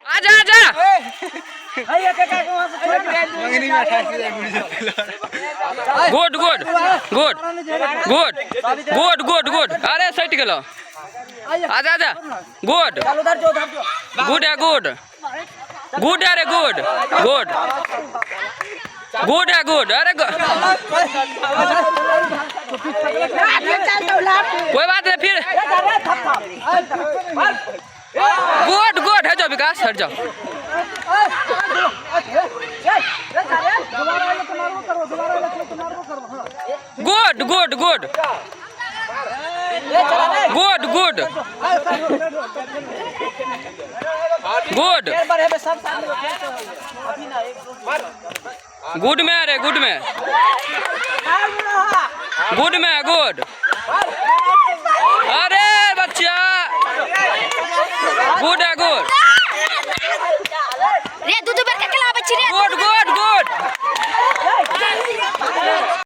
आजा आजा good good good good good good good अरे सट गेलो आजा आजा गुड गुड है गुड गुड अरे गुड गुड गुड है गुड अरे कोई बात नहीं फिर गुड गुड है जाओ विकास हट जाओ good good good good good good good में अरे गुड में गुड में गुड अरे बच्चा गुड है गुड रे दूध बेर के खिला बच्ची रे गुड गुड